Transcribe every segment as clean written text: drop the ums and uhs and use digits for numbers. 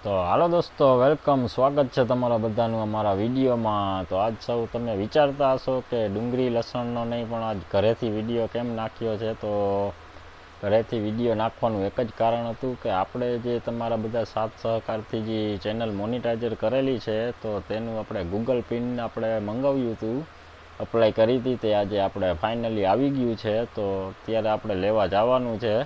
તો હાલો દોસ્તો, વેલકમ, સ્વાગત છે તમારા બધાનું અમારા વિડીયોમાં। તો આજ સૌ તમે વિચારતા હશો કે ડુંગળી લસણનો નહીં પણ આજ ઘરેથી વિડીયો કેમ નાખ્યો છે। તો ઘરેથી વિડીયો નાખવાનું એક જ કારણ હતું કે આપણે જે તમારા બધા સાથ સહકારથી જે ચેનલ મોનિટાઈઝર કરેલી છે તો તેનું આપણે ગૂગલ પિન આપણે મંગાવ્યું હતું, અપ્લાય કરી હતી, તે આજે આપણે ફાઇનલી આવી ગયું છે। તો અત્યારે આપણે લેવા જવાનું છે।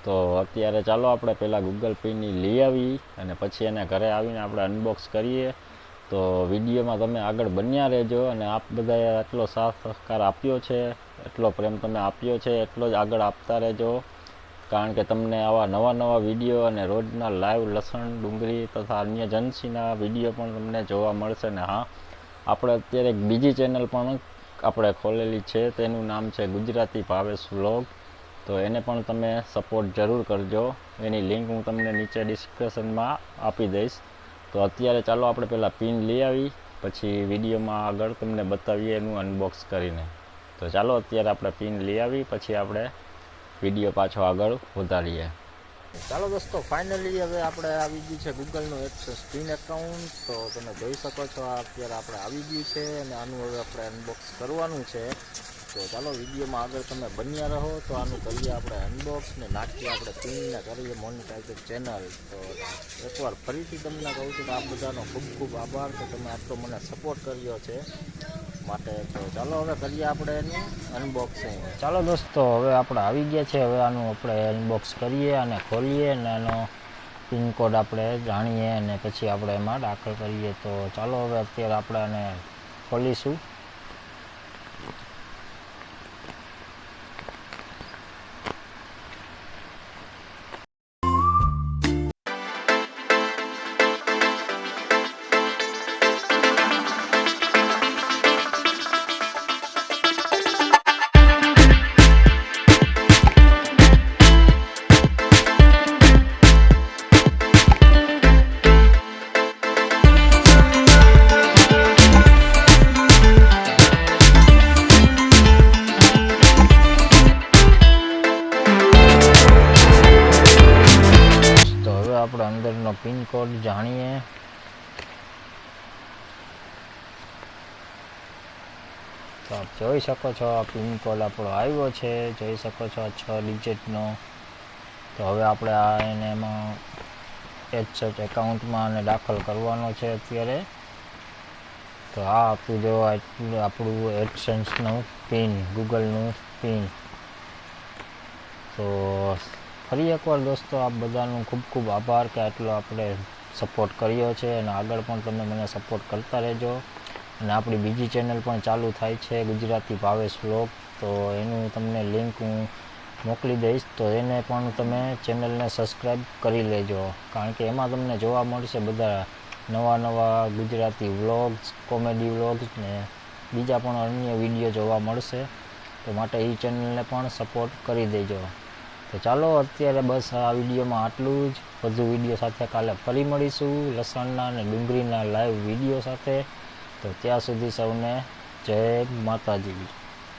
તો અત્યારે ચાલો આપણે પહેલાં ગૂગલ પિનની લઈ આવી અને પછી એને ઘરે આવીને આપણે અનબોક્સ કરીએ। તો વિડીયોમાં તમે આગળ બન્યા રહેજો અને આપ બધાએ એટલો સાથ સહકાર આપ્યો છે, એટલો પ્રેમ તમે આપ્યો છે, એટલો જ આગળ આપતા રહેજો, કારણ કે તમને આવા નવા વિડીયો અને રોજના લાઈવ લસણ ડુંગળી તથા અન્ય જન્સીના વિડીયો પણ તમને જોવા મળશે। ને હા, આપણે અત્યારે એક બીજી ચેનલ પણ આપણે ખોલેલી છે, તેનું નામ છે ગુજરાતી ભાવેશ વ્લોગ। તો એને પણ તમે સપોર્ટ જરૂર કરજો, એની લિંક હું તમને નીચે ડિસ્ક્રિપ્શનમાં આપી દઈશ। તો અત્યારે ચાલો આપણે પહેલાં પિન લઈ આવી, પછી વિડીયોમાં આગળ તમને બતાવીએ એનું અનબોક્સ કરીને। તો ચાલો અત્યારે આપણે પિન લઈ આવી, પછી આપણે વિડીયો પાછો આગળ વધારીએ। ચાલો દોસ્તો, ફાઇનલી હવે આપણે આવી ગયું છે ગૂગલનું એક્સેસ પિન એકાઉન્ટ। તો તમે જોઈ શકો છો આ અત્યારે આપણે આવી ગયું છે અને આનું હવે આપણે અનબોક્સ કરવાનું છે। તો ચાલો વિડીયોમાં આગળ તમે બન્યા રહો। તો આનું કરીએ આપણે અનબોક્સ ને નાખીએ આપણે પિનને કરીએ મોનિટાઈઝર ચેનલ। તો એકવાર ફરીથી તમને કહું છું કે આ બધાનો ખૂબ ખૂબ આભાર કે તમે આટલો મને સપોર્ટ કર્યો છે માટે। તો ચાલો હવે કરીએ આપણે એનું અનબોક્સિંગ। ચાલો દોસ્તો, હવે આપણે આવી ગયા છે, હવે આનું આપણે અનબોક્સ કરીએ અને ખોલીએ અને આનો પિનકોડ આપણે જાણીએ અને પછી આપણે એમાં દાખલ કરીએ। તો ચાલો હવે અત્યારે આપણે આને ખોલીશું। આપણે અંદરનો પિન કોડ જાણીએ। તો આપ જોઈ શકો છો આ પિન કોડ આપણો આવ્યો છે, જોઈ શકો છો 6 ડિજિટનો। તો હવે આપણે આ એને એમાં એડસેટ એકાઉન્ટમાં અને દાખલ કરવાનો છે અત્યારે। તો આ આપણું જો આપણું એડસેન્સનું પિન, ગૂગલનું પિન। તો ફરી એકવાર દોસ્તો આપ બધાનું ખૂબ ખૂબ આભાર કે આટલો આપણે સપોર્ટ કર્યો છે અને આગળ પણ તમે મને સપોર્ટ કરતા રહેજો। અને આપણી બીજી ચેનલ પણ ચાલુ થાય છે ગુજરાતી ભાવેશ વ્લોગ। તો એનું તમને લિંક હું મોકલી દઈશ, તો એને પણ તમે ચેનલને સબસ્ક્રાઈબ કરી લેજો, કારણ કે એમાં તમને જોવા મળશે બધા નવા ગુજરાતી વ્લોગ્સ, કોમેડી વ્લોગ્સ ને બીજા પણ અન્ય વિડીયો જોવા મળશે। તો માટે એ ચેનલને પણ સપોર્ટ કરી દેજો। તો ચાલો અત્યારે બસ આ વિડીયોમાં આટલું જ, વધુ વિડીયો સાથે કાલે ફરી મળીશું લસણના અને ડુંગળીના લાઈવ વિડીયો સાથે। તો ત્યાં સુધી સૌને જય માતાજી।